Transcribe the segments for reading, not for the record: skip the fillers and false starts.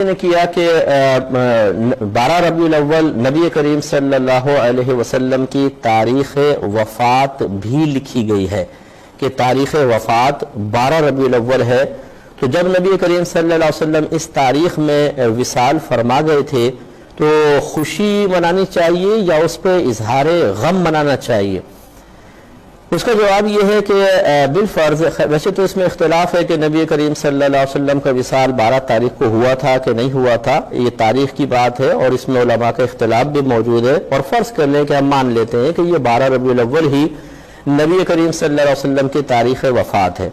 نے کیا کہ 12 ربیع الاول نبی کریم صلی اللہ علیہ وسلم کی تاریخ وفات بھی لکھی گئی ہے کہ تاریخ وفات 12 ربیع الاول ہے۔ تو جب نبی کریم صلی اللہ علیہ وسلم اس تاریخ میں وصال فرما گئے تھے تو خوشی منانی چاہیے یا اس پہ اظہار غم منانا چاہیے؟ اس کا جواب یہ ہے کہ بالفرض، ویسے تو اس میں اختلاف ہے کہ نبی کریم صلی اللہ علیہ وسلم کا وصال 12 تاریخ کو ہوا تھا کہ نہیں ہوا تھا، یہ تاریخ کی بات ہے اور اس میں علماء کا اختلاف بھی موجود ہے، اور فرض کر لیں کہ ہم مان لیتے ہیں کہ یہ 12 ربیع الاول ہی نبی کریم صلی اللہ علیہ وسلم کی تاریخ وفات ہے۔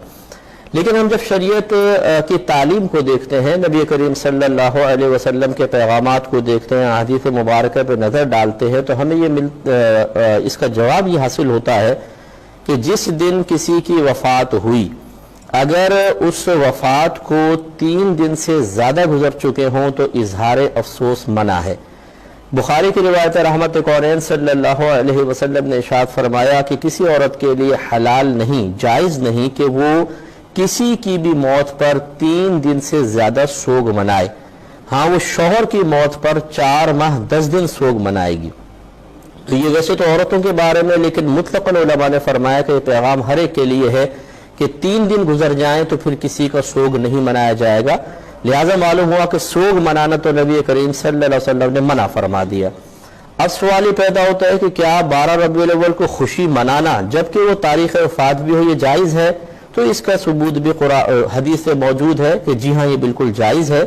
لیکن ہم جب شریعت کی تعلیم کو دیکھتے ہیں، نبی کریم صلی اللہ علیہ وسلم کے پیغامات کو دیکھتے ہیں، احادیث مبارکہ پہ نظر ڈالتے ہیں، تو ہمیں اس کا جواب یہ حاصل ہوتا ہے کہ جس دن کسی کی وفات ہوئی، اگر اس وفات کو 3 دن سے زیادہ گزر چکے ہوں تو اظہار افسوس منع ہے۔ بخاری کی روایت رحمت کونین صلی اللہ علیہ وسلم نے ارشاد فرمایا کہ کسی عورت کے لیے حلال نہیں، جائز نہیں کہ وہ کسی کی بھی موت پر 3 دن سے زیادہ سوگ منائے۔ ہاں، وہ شوہر کی موت پر 4 ماہ 10 دن سوگ منائے گی۔ تو یہ ویسے تو عورتوں کے بارے میں، لیکن مطلقاً علماء نے فرمایا کہ یہ پیغام ہر ایک کے لیے ہے کہ 3 دن گزر جائیں تو پھر کسی کا سوگ نہیں منایا جائے گا۔ لہٰذا معلوم ہوا کہ سوگ منانا تو نبی کریم صلی اللہ علیہ وسلم نے منع فرما دیا۔ اب سوال یہ پیدا ہوتا ہے کہ کیا 12 ربیع الاول کو خوشی منانا جبکہ وہ تاریخ وفات بھی ہو، یہ جائز ہے؟ تو اس کا ثبوت بھی حدیث سے موجود ہے کہ جی ہاں، یہ بالکل جائز ہے۔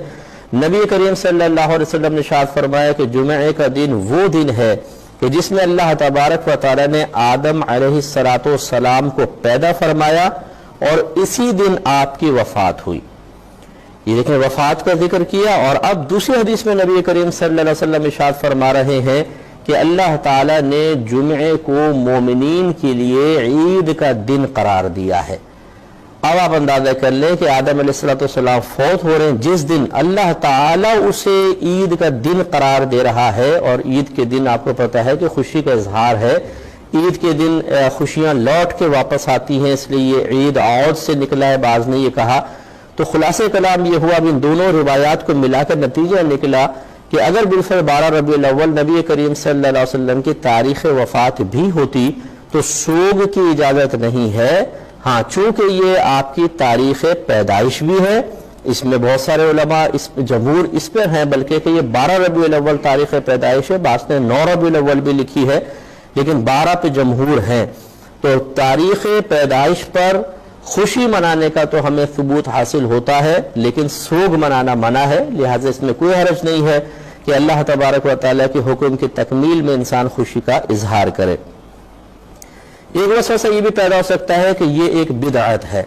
نبی کریم صلی اللہ علیہ وسلم نے ارشاد فرمایا کہ جمعے کا دن وہ دن ہے کہ جس میں اللہ تبارک و تعالی نے آدم علیہ السلام کو پیدا فرمایا اور اسی دن آپ کی وفات ہوئی۔ یہ دیکھیں، وفات کا ذکر کیا، اور اب دوسری حدیث میں نبی کریم صلی اللہ علیہ وسلم ارشاد فرما رہے ہیں کہ اللہ تعالی نے جمعے کو مومنین کے لیے عید کا دن قرار دیا ہے۔ اب آپ اندازہ کر لیں کہ آدم علیہ السلام فوت ہو رہے ہیں، جس دن اللہ تعالیٰ اسے عید کا دن قرار دے رہا ہے، اور عید کے دن آپ کو پتہ ہے کہ خوشی کا اظہار ہے، عید کے دن خوشیاں لوٹ کے واپس آتی ہیں، اس لیے یہ عید عود سے نکلا ہے، بعض نے یہ کہا۔ تو خلاصہ کلام یہ ہوا، اب ان دونوں روایات کو ملا کر نتیجہ نکلا کہ اگر بالفعل 12 ربیع الاول نبی کریم صلی اللہ علیہ وسلم کی تاریخ وفات بھی ہوتی تو سوگ کی اجازت نہیں ہے۔ ہاں، چونکہ یہ آپ کی تاریخ پیدائش بھی ہے، اس میں بہت سارے علماء جمہور اس پر ہیں بلکہ کہ یہ 12 ربیع الاول تاریخ پیدائش ہے، بعض نے 9 ربیع الاول بھی لکھی ہے، لیکن 12 پہ جمہور ہیں۔ تو تاریخ پیدائش پر خوشی منانے کا تو ہمیں ثبوت حاصل ہوتا ہے، لیکن سوگ منانا منع ہے، لہٰذا اس میں کوئی حرج نہیں ہے کہ اللہ تبارک و تعالیٰ کے حکم کی تکمیل میں انسان خوشی کا اظہار کرے۔ ایک وسوسہ یہ بھی پیدا ہو سکتا ہے کہ یہ ایک بدعت ہے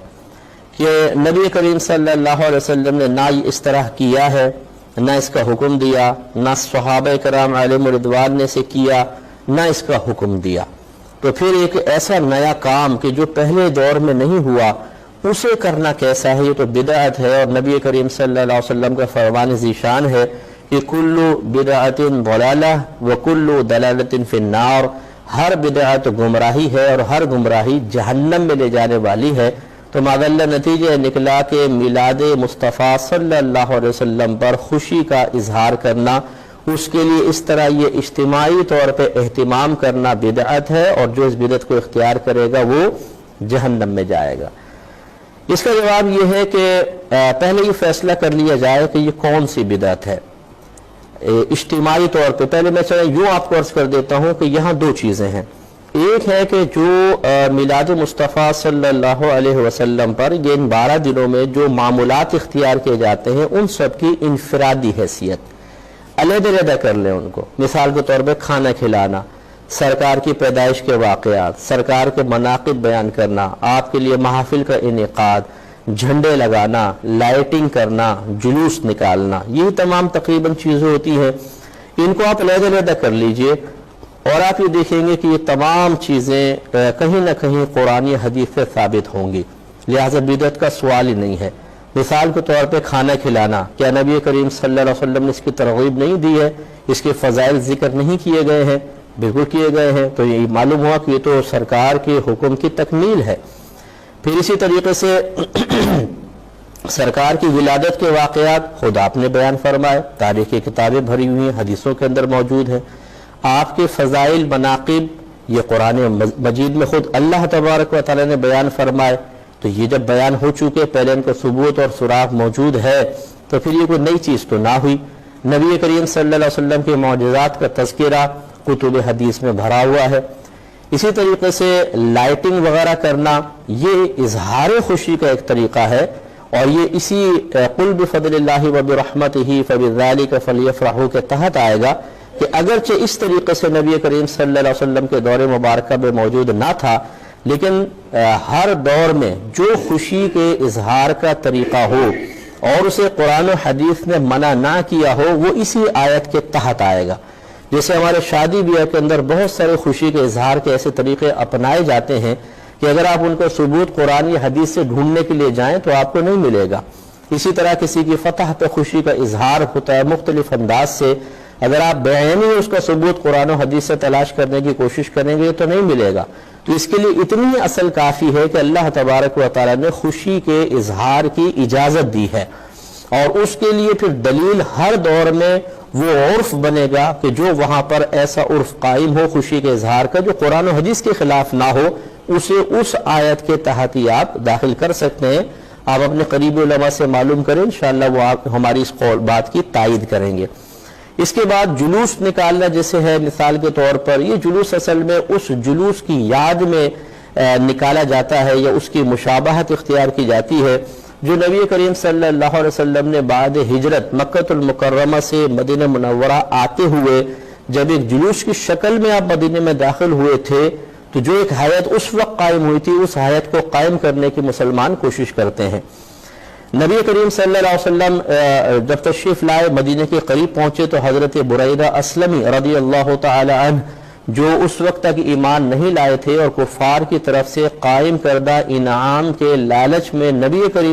کہ نبی کریم صلی اللہ علیہ وسلم نے نہ اس طرح کیا ہے، نہ اس کا حکم دیا، نہ صحابہ کرام علیہم رضوان نے اسے کیا، نہ اس کا حکم دیا۔ تو پھر ایک ایسا نیا کام کہ جو پہلے دور میں نہیں ہوا، اسے کرنا کیسا ہے؟ یہ تو بدعت ہے، اور نبی کریم صلی اللہ علیہ وسلم کا فرمان ذیشان ہے کہ کل بدعت ضلالہ وکل ضلالۃ فی النار، ہر بدعت گمراہی ہے اور ہر گمراہی جہنم میں لے جانے والی ہے۔ تو معذاللہ نتیجہ نکلا کہ میلاد مصطفیٰ صلی اللہ علیہ وسلم پر خوشی کا اظہار کرنا، اس کے لیے اس طرح یہ اجتماعی طور پہ اہتمام کرنا بدعت ہے، اور جو اس بدعت کو اختیار کرے گا وہ جہنم میں جائے گا۔ اس کا جواب یہ ہے کہ پہلے یہ فیصلہ کر لیا جائے کہ یہ کون سی بدعت ہے اجتماعی طور پہ۔ پہلے میں یوں آپ کو عرض کر دیتا ہوں کہ یہاں 2 چیزیں ہیں۔ ایک ہے کہ جو میلاد مصطفیٰ صلی اللہ علیہ وسلم پر یہ ان 12 دنوں میں جو معمولات اختیار کیے جاتے ہیں، ان سب کی انفرادی حیثیت علیحدہ کر لیں ان کو۔ مثال کے طور پہ کھانا کھلانا، سرکار کی پیدائش کے واقعات، سرکار کے مناقب بیان کرنا، آپ کے لیے محافل کا انعقاد، جھنڈے لگانا، لائٹنگ کرنا، جلوس نکالنا، یہ تمام تقریباً چیزیں ہوتی ہیں، ان کو آپ علیحدہ کر لیجئے، اور آپ یہ دیکھیں گے کہ یہ تمام چیزیں کہیں نہ کہیں قرآن حدیث سے ثابت ہوں گی، لہٰذا بدعت کا سوال ہی نہیں ہے۔ مثال کے طور پہ کھانا کھلانا، کیا نبی کریم صلی اللہ علیہ وسلم نے اس کی ترغیب نہیں دی ہے؟ اس کے فضائل ذکر نہیں کیے گئے ہیں؟ بالکل کیے گئے ہیں۔ تو یہ معلوم ہوا کہ یہ تو سرکار کے حکم کی تکمیل ہے۔ پھر اسی طریقے سے سرکار کی ولادت کے واقعات خود آپ نے بیان فرمائے، تاریخ کی کتابیں بھری ہوئی ہیں، حدیثوں کے اندر موجود ہیں۔ آپ کے فضائل مناقب یہ قرآن مجید میں خود اللہ تبارک و تعالی نے بیان فرمائے۔ تو یہ جب بیان ہو چکے، پہلے ان کا ثبوت اور سراغ موجود ہے، تو پھر یہ کوئی نئی چیز تو نہ ہوئی۔ نبی کریم صلی اللہ علیہ وسلم کے معجزات کا تذکرہ کتب حدیث میں بھرا ہوا ہے۔ اسی طریقے سے لائٹنگ وغیرہ کرنا یہ اظہار خوشی کا ایک طریقہ ہے، اور یہ اسی قل بفضل اللہ وبرحمتہ فبذلک فلیفرحوا کے تحت آئے گا کہ اگرچہ اس طریقے سے نبی کریم صلی اللہ علیہ وسلم کے دور مبارکہ میں موجود نہ تھا، لیکن ہر دور میں جو خوشی کے اظہار کا طریقہ ہو اور اسے قرآن و حدیث نے منع نہ کیا ہو، وہ اسی آیت کے تحت آئے گا۔ جیسے ہمارے شادی بیاہ کے اندر بہت سارے خوشی کے اظہار کے ایسے طریقے اپنائے جاتے ہیں کہ اگر آپ ان کا ثبوت قرآن یا حدیث سے ڈھونڈنے کے لیے جائیں تو آپ کو نہیں ملے گا۔ اسی طرح کسی کی فتح پہ خوشی کا اظہار ہوتا ہے مختلف انداز سے، اگر آپ بعینی اس کا ثبوت قرآن و حدیث سے تلاش کرنے کی کوشش کریں گے تو نہیں ملے گا۔ تو اس کے لیے اتنی اصل کافی ہے کہ اللہ تبارک و تعالی نے خوشی کے اظہار کی اجازت دی ہے، اور اس کے لیے پھر دلیل ہر دور میں وہ عرف بنے گا کہ جو وہاں پر ایسا عرف قائم ہو خوشی کے اظہار کا جو قرآن و حدیث کے خلاف نہ ہو، اسے اس آیت کے تحت ہی آپ داخل کر سکتے ہیں۔ آپ اپنے قریبی علماء سے معلوم کریں، انشاءاللہ وہ آپ ہماری اس بات کی تائید کریں گے۔ اس کے بعد جلوس نکالنا جیسے ہے، مثال کے طور پر یہ جلوس اصل میں اس جلوس کی یاد میں نکالا جاتا ہے یا اس کی مشابہت اختیار کی جاتی ہے جو نبی کریم صلی اللہ علیہ وسلم نے بعد ہجرت مکہ المکرمہ سے مدینہ منورہ آتے ہوئے جب ایک جلوس کی شکل میں آپ مدینہ میں داخل ہوئے تھے، تو جو ایک حیات اس وقت قائم ہوئی تھی، اس حیات کو قائم کرنے کی مسلمان کوشش کرتے ہیں۔ نبی کریم صلی اللہ علیہ وسلم جب تشریف لائے، مدینہ کے قریب پہنچے تو حضرت بریدہ اسلمی رضی اللہ تعالی عنہ جو اس وقت تک ایمان نہیں لائے تھے اور کفار کی طرف سے قائم کردہ انعام کے لالچ میں نبی کریم